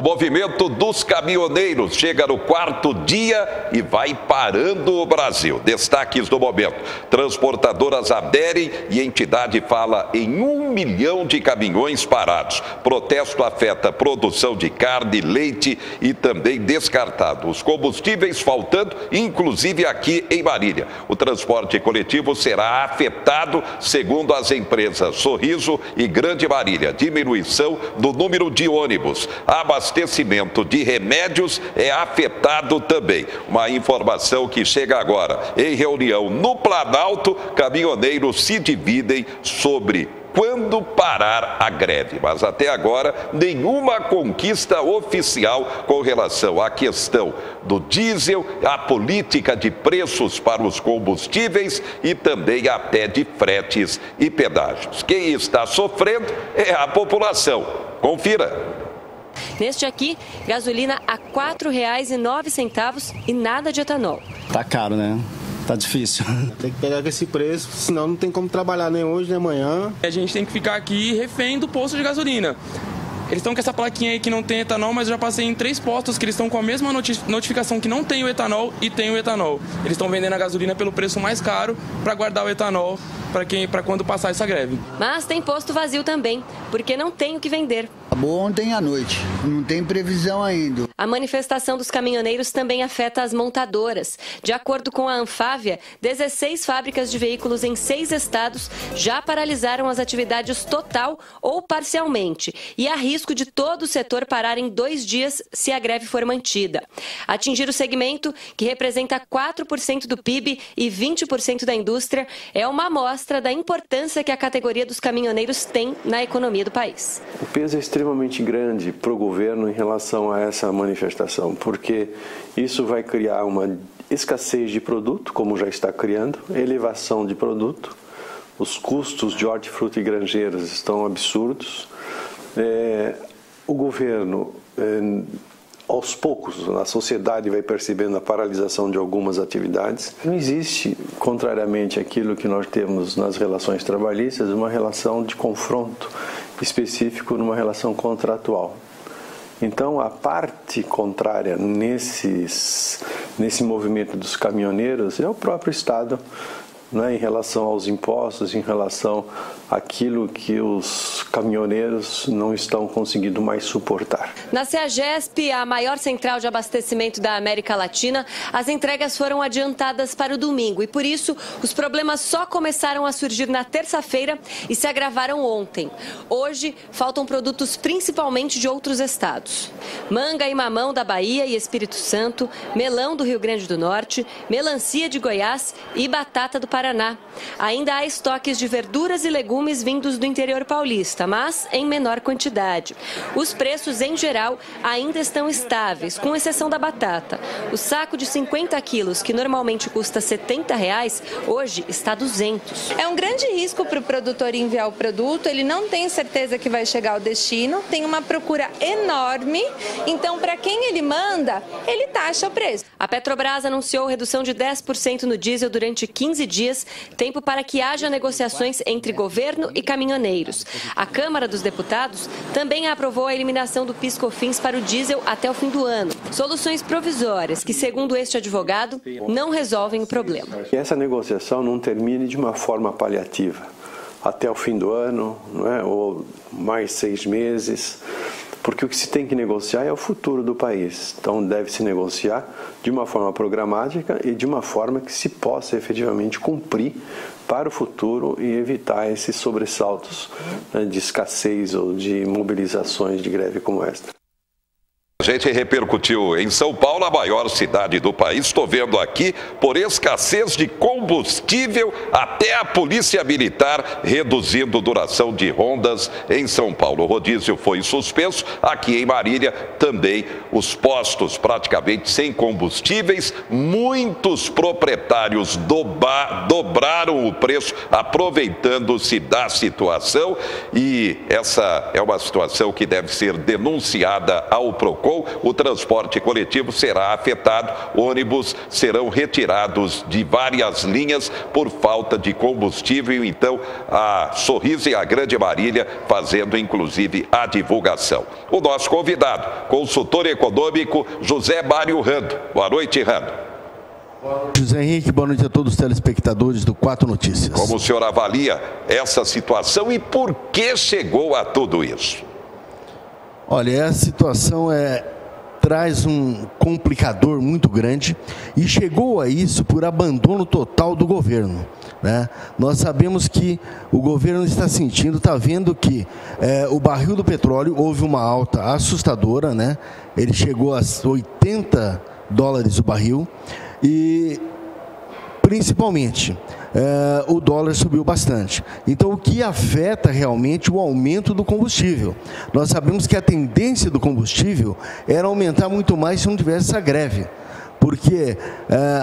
movimento dos caminhoneiros chega no 4º dia e vai parando o Brasil. Destaques do momento: transportadoras aderem e entidade fala em 1 milhão de caminhões parados. Protesto afeta produção de carne, leite e também descartado. Os combustíveis faltando, inclusive aqui em Marília. O transporte coletivo será afetado, segundo as empresas Sorriso e Grande Marília. Diminuição do número de ônibus. Abastecimento de remédios é afetado também. Uma informação que chega agora. Em reunião no Planalto, caminhoneiros se dividem sobre quando parar a greve. Mas até agora, nenhuma conquista oficial com relação à questão do diesel, a política de preços para os combustíveis e também até de fretes e pedágios. Quem está sofrendo é a população. Confira. Neste aqui, gasolina a R$ 4,09 e nada de etanol. Tá caro, né? Tá difícil. Tem que pegar com esse preço, senão não tem como trabalhar nem hoje nem amanhã. A gente tem que ficar aqui refém do posto de gasolina. Eles estão com essa plaquinha aí que não tem etanol, mas eu já passei em 3 postos que eles estão com a mesma notificação que não tem o etanol e tem o etanol. Eles estão vendendo a gasolina pelo preço mais caro para guardar o etanol para quando passar essa greve. Mas tem posto vazio também, porque não tem o que vender. Acabou ontem à noite, não tem previsão ainda. A manifestação dos caminhoneiros também afeta as montadoras. De acordo com a Anfávia, 16 fábricas de veículos em 6 estados já paralisaram as atividades total ou parcialmente. E há risco de todo o setor parar em 2 dias se a greve for mantida. Atingir o segmento, que representa 4% do PIB e 20% da indústria, é uma amostra da importância que a categoria dos caminhoneiros tem na economia do país. O peso é extremamente grande para o governo em relação a essa manifestação, porque isso vai criar uma escassez de produto, como já está criando, elevação de produto, os custos de hortifruti e granjeiros estão absurdos. O governo, aos poucos, a sociedade vai percebendo a paralisação de algumas atividades. Não existe, contrariamente àquilo que nós temos nas relações trabalhistas, uma relação de confronto específico numa relação contratual. Então, a parte contrária nesse movimento dos caminhoneiros é o próprio Estado, né, em relação aos impostos, em relação àquilo que os caminhoneiros não estão conseguindo mais suportar. Na CEAGESP, a maior central de abastecimento da América Latina, as entregas foram adiantadas para o domingo e, por isso, os problemas só começaram a surgir na terça-feira e se agravaram ontem. Hoje, faltam produtos principalmente de outros estados. Manga e mamão da Bahia e Espírito Santo, melão do Rio Grande do Norte, melancia de Goiás e batata do Paraná. Ainda há estoques de verduras e legumes vindos do interior paulista, mas em menor quantidade. Os preços, em geral, ainda estão estáveis, com exceção da batata. O saco de 50 quilos, que normalmente custa R$ 70, hoje está R$ 200. É um grande risco para o produtor enviar o produto, ele não tem certeza que vai chegar ao destino, tem uma procura enorme, então para quem ele manda, ele taxa o preço. A Petrobras anunciou redução de 10% no diesel durante 15 dias, tempo para que haja negociações entre governo e caminhoneiros. A Câmara dos Deputados também aprovou a eliminação do PIS/COFINS para o diesel até o fim do ano. Soluções provisórias que, segundo este advogado, não resolvem o problema. Que essa negociação não termine de uma forma paliativa, até o fim do ano, não é? Ou mais 6 meses, porque o que se tem que negociar é o futuro do país. Então deve-se negociar de uma forma programática e de uma forma que se possa efetivamente cumprir para o futuro e evitar esses sobressaltos, né, de escassez ou de mobilizações de greve como esta. A gente repercutiu em São Paulo, a maior cidade do país. Estou vendo aqui, por escassez de combustível, até a Polícia Militar reduzindo duração de rondas em São Paulo. O rodízio foi suspenso. Aqui em Marília, também os postos praticamente sem combustíveis. Muitos proprietários dobraram o preço, aproveitando-se da situação. E essa é uma situação que deve ser denunciada ao PROCON. chegou, o transporte coletivo será afetado. Ônibus serão retirados de várias linhas por falta de combustível. Então, a Sorriso e a Grande Marília fazendo, inclusive, a divulgação. O nosso convidado, consultor econômico José Mário Rando. Boa noite, Rando. José Henrique, boa noite a todos os telespectadores do 4 Notícias. Como o senhor avalia essa situação e por que chegou a tudo isso? Olha, essa situação traz um complicador muito grande e chegou a isso por abandono total do governo, né? Nós sabemos que o governo está sentindo, está vendo que o barril do petróleo houve uma alta assustadora, né? Ele chegou a $80 o barril. E, principalmente, o dólar subiu bastante. Então, o que afeta realmente o aumento do combustível? Nós sabemos que a tendência do combustível era aumentar muito mais se não tivesse essa greve. Porque,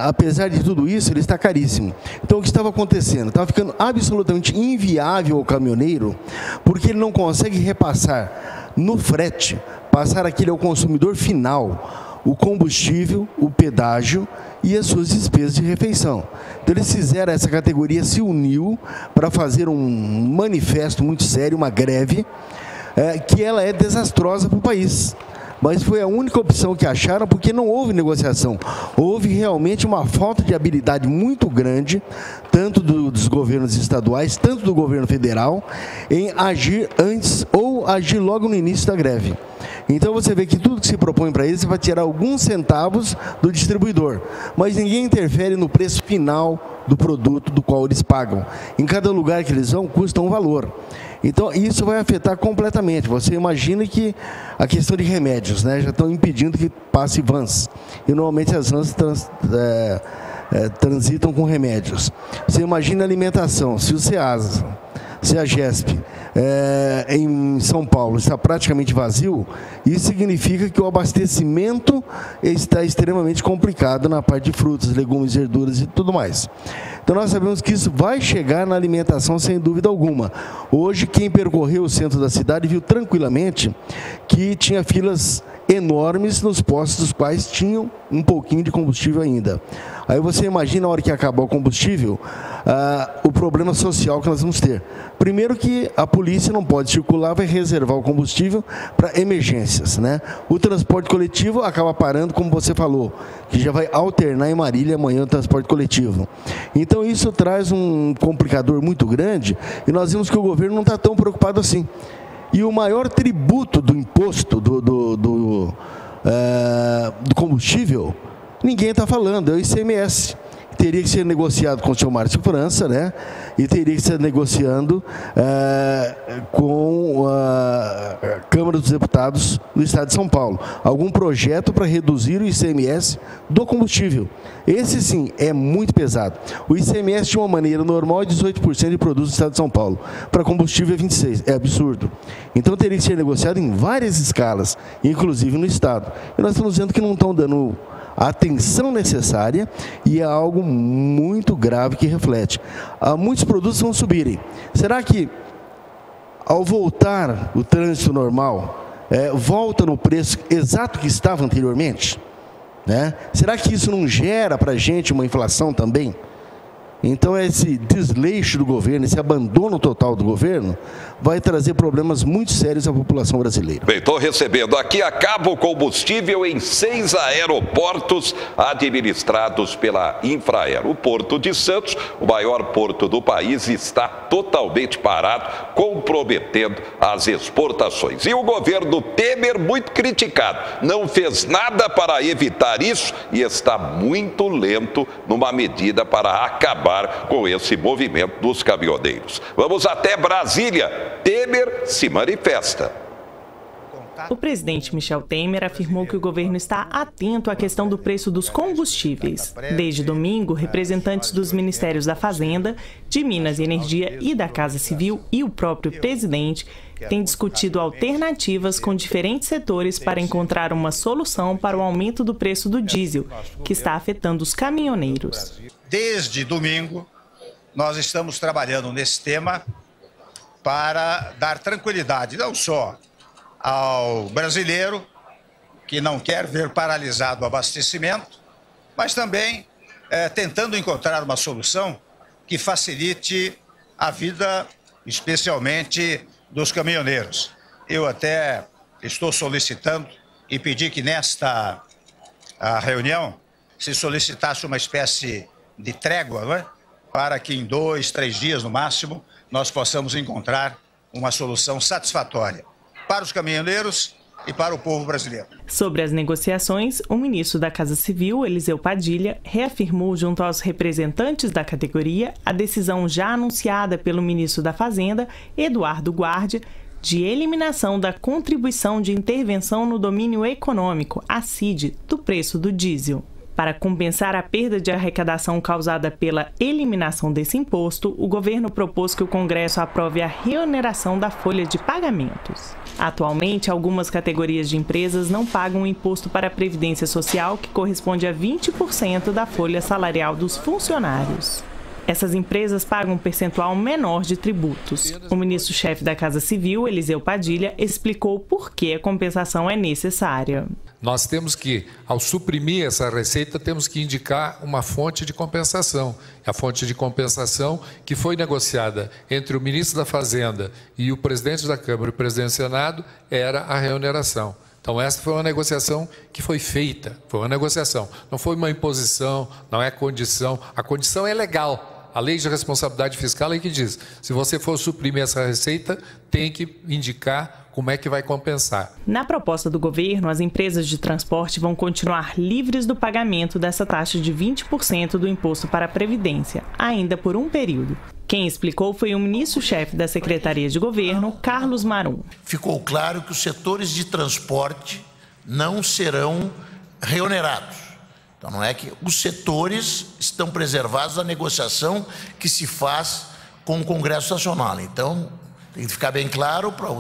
apesar de tudo isso, ele está caríssimo. Então, o que estava acontecendo? Estava ficando absolutamente inviável ao caminhoneiro, porque ele não consegue repassar no frete, passar aquele ao consumidor final, o combustível, o pedágio e as suas despesas de refeição. Então, eles fizeram, essa categoria se uniu para fazer um manifesto muito sério, uma greve, que ela é desastrosa para o país. Mas foi a única opção que acharam, porque não houve negociação. Houve realmente uma falta de habilidade muito grande, tanto dos governos estaduais, tanto do governo federal, em agir antes ou agir logo no início da greve. Então você vê que tudo que se propõe para eles vai tirar alguns centavos do distribuidor, mas ninguém interfere no preço final do produto do qual eles pagam. Em cada lugar que eles vão, custa um valor. Então isso vai afetar completamente. Você imagina que a questão de remédios, né, já estão impedindo que passe vans. E normalmente as vans transitam com remédios. Você imagina a alimentação, se o SEASA, se a GESP em São Paulo está praticamente vazio, isso significa que o abastecimento está extremamente complicado na parte de frutas, legumes, verduras e tudo mais. Então nós sabemos que isso vai chegar na alimentação sem dúvida alguma. Hoje quem percorreu o centro da cidade viu tranquilamente que tinha filas enormes nos postos dos quais tinham um pouquinho de combustível ainda. Aí você imagina a hora que acabar o combustível, o problema social que nós vamos ter. Primeiro que a polícia não pode circular, vai reservar o combustível para emergências, né? O transporte coletivo acaba parando, como você falou, que já vai alternar em Marília amanhã o transporte coletivo. Então isso traz um complicador muito grande e nós vimos que o governo não está tão preocupado assim. E o maior tributo do imposto do combustível, ninguém está falando, é o ICMS. Teria que ser negociado com o senhor Márcio França, né? E teria que ser negociando com a Câmara dos Deputados do Estado de São Paulo. Algum projeto para reduzir o ICMS do combustível. Esse, sim, é muito pesado. O ICMS, de uma maneira normal, é 18% de produtos do Estado de São Paulo. Para combustível é 26%. É absurdo. Então, teria que ser negociado em várias escalas, inclusive no Estado. E nós estamos vendo que não estão dando a atenção necessária e é algo muito grave que reflete. Muitos produtos vão subirem. Será que, ao voltar o trânsito normal, volta no preço exato que estava anteriormente? Né? Será que isso não gera para a gente uma inflação também? Então, esse desleixo do governo, esse abandono total do governo, vai trazer problemas muito sérios à população brasileira. Bem, estou recebendo aqui, acaba o combustível em 6 aeroportos administrados pela Infraero. O Porto de Santos, o maior porto do país, está totalmente parado, comprometendo as exportações. E o governo Temer, muito criticado, não fez nada para evitar isso e está muito lento numa medida para acabar com esse movimento dos caminhoneiros. Vamos até Brasília. Temer se manifesta. O presidente Michel Temer afirmou que o governo está atento à questão do preço dos combustíveis. Desde domingo, representantes dos Ministérios da Fazenda, de Minas e Energia e da Casa Civil e o próprio presidente têm discutido alternativas com diferentes setores para encontrar uma solução para o aumento do preço do diesel, que está afetando os caminhoneiros. Desde domingo, nós estamos trabalhando nesse tema para dar tranquilidade, não só ao brasileiro, que não quer ver paralisado o abastecimento, mas também tentando encontrar uma solução que facilite a vida, especialmente dos caminhoneiros. Eu até estou solicitando e pedi que nesta reunião se solicitasse uma espécie de trégua, não é? Para que em 2, 3 dias no máximo nós possamos encontrar uma solução satisfatória para os caminhoneiros e para o povo brasileiro. Sobre as negociações, o ministro da Casa Civil, Eliseu Padilha, reafirmou junto aos representantes da categoria a decisão já anunciada pelo ministro da Fazenda, Eduardo Guardia, de eliminação da contribuição de intervenção no domínio econômico, a CID, do preço do diesel. Para compensar a perda de arrecadação causada pela eliminação desse imposto, o governo propôs que o Congresso aprove a reoneração da folha de pagamentos. Atualmente, algumas categorias de empresas não pagam o imposto para a Previdência Social, que corresponde a 20% da folha salarial dos funcionários. Essas empresas pagam um percentual menor de tributos. O ministro-chefe da Casa Civil, Eliseu Padilha, explicou por que a compensação é necessária. Nós temos que, ao suprimir essa receita, temos que indicar uma fonte de compensação. A fonte de compensação que foi negociada entre o ministro da Fazenda e o presidente da Câmara e o presidente do Senado era a reoneração. Então, essa foi uma negociação que foi feita, foi uma negociação. Não foi uma imposição, não é condição. A condição é legal. A lei de responsabilidade fiscal é que diz, se você for suprimir essa receita, tem que indicar como é que vai compensar. Na proposta do governo, as empresas de transporte vão continuar livres do pagamento dessa taxa de 20% do imposto para a Previdência, ainda por um período. Quem explicou foi o ministro-chefe da Secretaria de Governo, Carlos Marum. Ficou claro que os setores de transporte não serão reonerados. Então, não é que os setores estão preservados da negociação que se faz com o Congresso Nacional. Então, tem que ficar bem claro para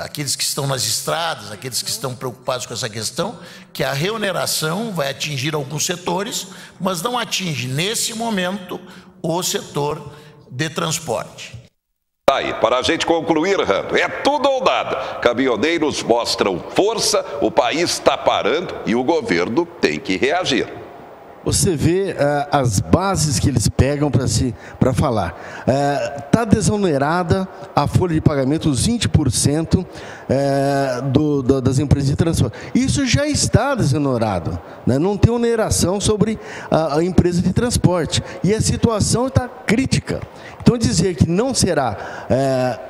aqueles que estão nas estradas, aqueles que estão preocupados com essa questão, que a reoneração vai atingir alguns setores, mas não atinge, nesse momento, o setor de transporte. Aí, para a gente concluir, Rando, é tudo ou nada. Caminhoneiros mostram força, o país está parando e o governo tem que reagir. Você vê as bases que eles pegam para falar. Está desonerada a folha de pagamento, os 20% das empresas de transporte. Isso já está desonerado, né? Não tem oneração sobre a empresa de transporte. E a situação está crítica. Então, dizer que não será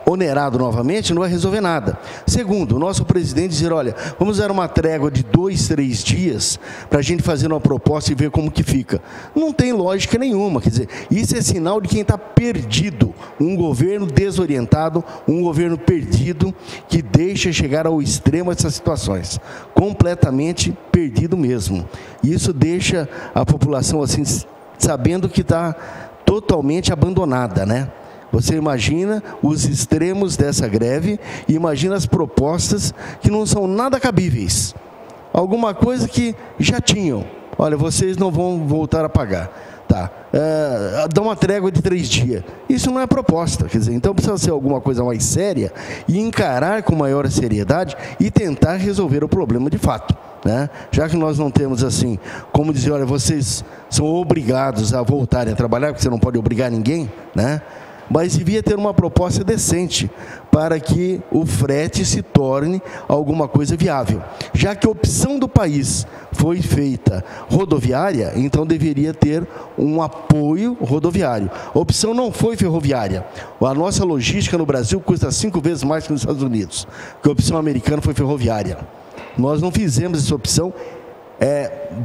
onerado novamente não vai resolver nada. Segundo, o nosso presidente dizer, olha, vamos dar uma trégua de 2, 3 dias para a gente fazer uma proposta e ver como que fica. Não tem lógica nenhuma. Quer dizer, isso é sinal de quem está perdido. Um governo desorientado, um governo perdido que deixa chegar ao extremo essas situações. Completamente perdido mesmo. Isso deixa a população assim, sabendo que está totalmente abandonada, né? Você imagina os extremos dessa greve e imagina as propostas que não são nada cabíveis. Alguma coisa que já tinham. Olha, vocês não vão voltar a pagar. Tá. Dá uma trégua de 3 dias. Isso não é proposta. Quer dizer, então precisa ser alguma coisa mais séria e encarar com maior seriedade e tentar resolver o problema de fato. Né? Já que nós não temos assim, como dizer, olha, vocês são obrigados a voltarem a trabalhar, porque você não pode obrigar ninguém, né? Mas devia ter uma proposta decente para que o frete se torne alguma coisa viável. Já que a opção do país foi feita rodoviária, então deveria ter um apoio rodoviário. A opção não foi ferroviária. A nossa logística no Brasil custa 5 vezes mais que nos Estados Unidos, porque a opção americana foi ferroviária. Nós não fizemos essa opção,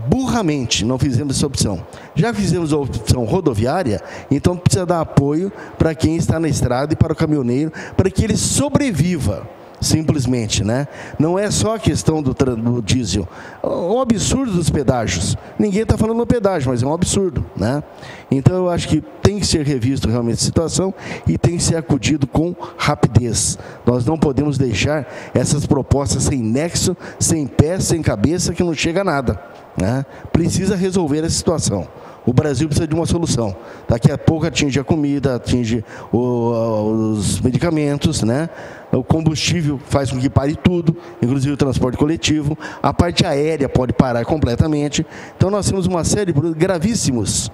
burramente não fizemos essa opção. Já fizemos a opção rodoviária, então precisa dar apoio para quem está na estrada e para o caminhoneiro, para que ele sobreviva, simplesmente, né? Não é só a questão do diesel, é um absurdo dos pedágios. Ninguém está falando no pedágio, mas é um absurdo, né? Então eu acho que tem que ser revisto realmente a situação e tem que ser acudido com rapidez. Nós não podemos deixar essas propostas sem nexo, sem pé, sem cabeça, que não chega a nada, né? Precisa resolver a situação. o Brasil precisa de uma solução. Daqui a pouco atinge a comida, atinge os medicamentos, né? O combustível faz com que pare tudo, inclusive o transporte coletivo. A parte aérea pode parar completamente. Então nós temos uma série de problemas gravíssimos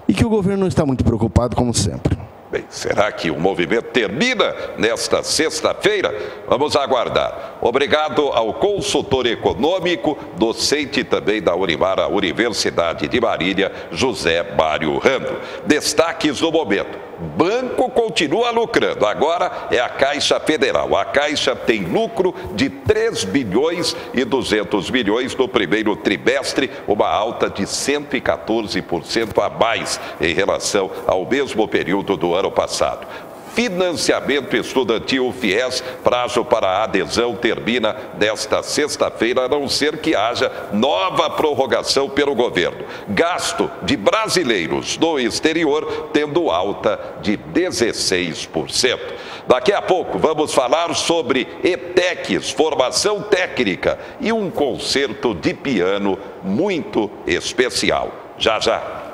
e que o governo não está muito preocupado, como sempre. Bem, será que o movimento termina nesta sexta-feira? Vamos aguardar. Obrigado ao consultor econômico, docente também da Unimar, a Universidade de Marília, José Mário Rando. Destaques do momento. Banco continua lucrando. Agora é a Caixa Federal. A Caixa tem lucro de 3 bilhões e 200 milhões no primeiro trimestre, uma alta de 114% a mais em relação ao mesmo período do ano passado. Financiamento estudantil FIES, prazo para a adesão termina nesta sexta-feira, a não ser que haja nova prorrogação pelo governo. Gasto de brasileiros no exterior tendo alta de 16%. Daqui a pouco vamos falar sobre ETECs, formação técnica e um concerto de piano muito especial. Já, já.